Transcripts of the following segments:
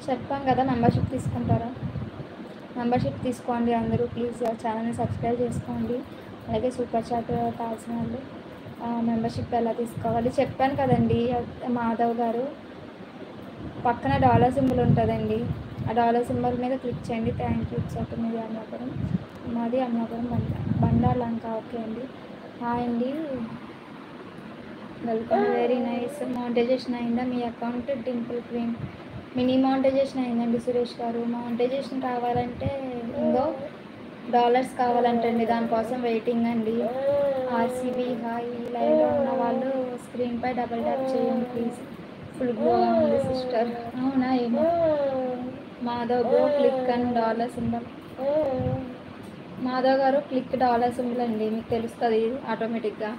చెప్పాం కదా, మెంబర్షిప్ తీసుకుంటారా? మెంబర్షిప్ తీసుకోండి అందరూ ప్లీజ్. ఛానల్ని సబ్స్క్రైబ్ చేసుకోండి. అలాగే సూపర్ చాట్ కావాల్సిన వాళ్ళు మెంబర్షిప్ ఎలా తీసుకోవాలి చెప్పాను కదండి. మాధవ్ గారు పక్కన డాలర్ సింబల్ ఉంటుందండి, ఆ డాలర్ సింబల్ మీద క్లిక్ చేయండి. థ్యాంక్ యూ చెప్పండి. మీది అమలాపురం, మాది అమలాపురం బండార్లంక. ఓకే అండి. హాయ్ అండి, వెల్కమ్. Very nice. మానిటైజేషన్ అయిందా మీ account? Dimple Queen Mini monetization అయిందండి సురేష్ గారు. మానిటైజేషన్ కావాలంటే ఇందో డాలర్స్ కావాలంటండి, దానికోసం వెయిటింగ్ అండి. RCB hi. లైవ్లో ఉన్న వాళ్ళు స్క్రీన్పై డబుల్ ట్యాప్ చేయండి ప్లీజ్. ఫుల్ గ్లోగా ఉంది సిస్టర్. అవునా ఏమో. Madhav bro click and dollar symbol. Madhav గారు క్లిక్ డాలర్ సింబల్ అండి, మీకు తెలుస్తుంది ఆటోమేటిక్గా.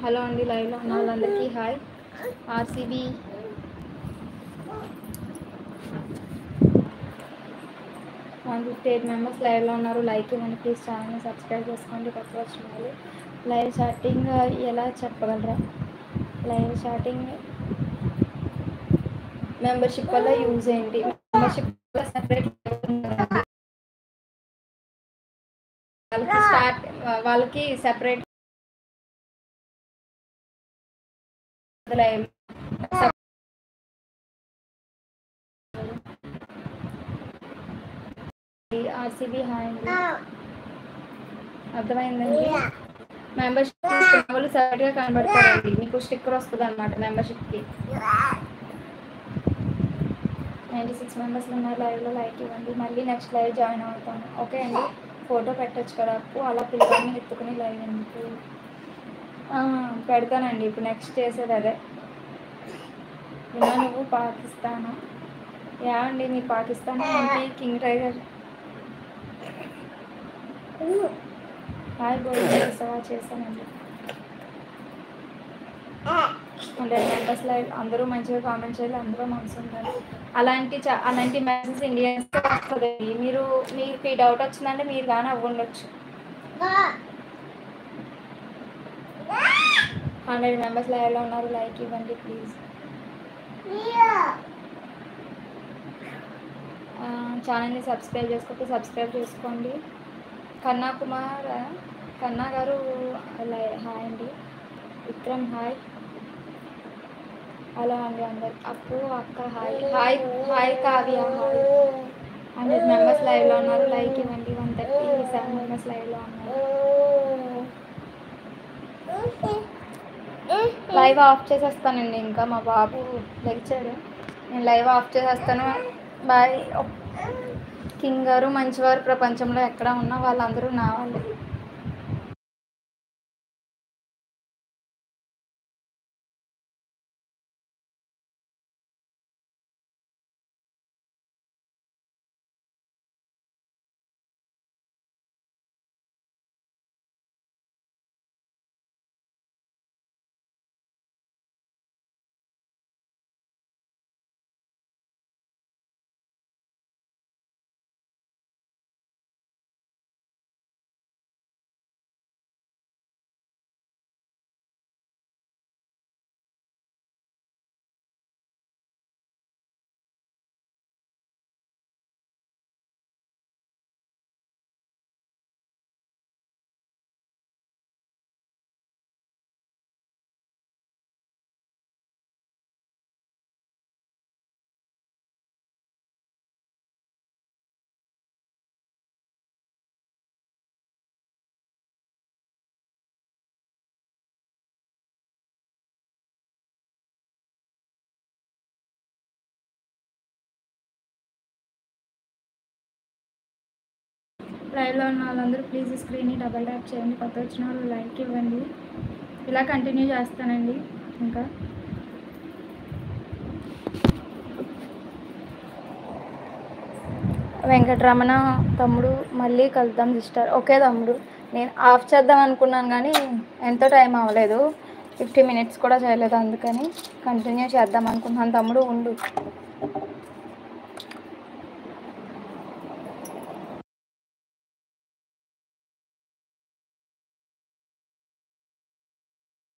హలో అండి, లైవ్లో ఉన్న వాళ్ళందరికీ హాయ్. ఆర్సీబీ 158 మెంబర్స్ లైవ్లో ఉన్నారు. లైక్ ఇవ్వండి ప్లీజ్. ఛానల్ని సబ్స్క్రైబ్ చేసుకోండి. కొత్త వచ్చిన వాళ్ళు. లైవ్ చాటింగ్ ఎలా చెప్పగలరా? లైవ్ చాటింగ్ మెంబర్షిప్ వల్ల యూజ్ ఏంటి? మెంబర్షిప్ వల్ల సెపరేట్ వాళ్ళకి సెపరేట్ లైవ్. ఆర్సీబీ హాయ్ అండి, అర్థమైందండి. మెంబర్షిప్ వాళ్ళు సపరేట్గా కనబడతారండి, మీకు స్టిక్కర్ వస్తుంది అనమాట మెంబర్షిప్కి. 96 మెంబర్స్లు ఉన్నారు లైవ్లో. లైక్ ఇవ్వండి. మళ్ళీ నెక్స్ట్ లైవ్ జాయిన్ అవుతాను. ఓకే అండి. ఫోటో పెట్టచ్చు కదా అప్పు, అలా పిల్లల్ని ఎత్తుకుని లైవ్ ఎందుకు పెడతానండి. ఇప్పుడు నెక్స్ట్ చేసేది అదే. నువ్వు పాకిస్తానా? యా అండి, మీ పాకిస్తాన్ ఏంటి? కింగ్ టైగర్ హాయ్ బోల్ చేసావా? చేశానండి. 100 మెంబర్స్ లైవ్. అందరూ మంచిగా కామెంట్ చేయాలి, అందరూ మనసు ఉండాలి. అలాంటి మెసేజ్ ఇండియన్స్ వస్తుంది. మీకు ఈ డౌట్ వచ్చిందంటే మీరు కానీ అవ్వండొచ్చు. 100 మెంబర్స్ లైవ్లో ఉన్నారు. లైక్ ఇవ్వండి ప్లీజ్. ఛానల్ని సబ్స్క్రైబ్ చేసుకోండి. సబ్స్క్రైబ్ చేసుకోండి. కన్నా గారు హాయ్ అండి. విక్రమ్ హాయ్. హలో అండి అందరు. అప్పు అక్క hi. Hi hi Kavya hi. 100 members లైవ్లో ఉన్నారు. లైక్ ఇవ్వండి. 137 మెంబర్స్ లైవ్లో ఉన్నారు. లైవ్ ఆఫ్ చేసేస్తానండి, ఇంకా మా బాబు లెక్చాడు. నేను లైవ్ ఆఫ్ చేసేస్తాను. బాయ్. కింగ్ గారు మంచివారు ప్రపంచంలో ఎక్కడ ఉన్నా వాళ్ళందరూ నా వాళ్ళే. లైవ్లో ఉన్న వాళ్ళందరూ ప్లీజ్ స్క్రీన్ని డబల్ ట్యాప్ చేయండి. కొత్త వచ్చిన వాళ్ళు లైక్ ఇవ్వండి. ఇలా కంటిన్యూ చేస్తానండి. ఇంకా వెంకటరమణ తమ్ముడు మళ్ళీ కలుద్దాం సిస్టర్. ఓకే తమ్ముడు, నేను ఆఫ్ చేద్దాం అనుకున్నాను కానీ ఎంతో టైం అవ్వలేదు, 50 మినిట్స్ కూడా చేయలేదు, అందుకని కంటిన్యూ చేద్దాం అనుకున్నాను. తమ్ముడు ఉండు.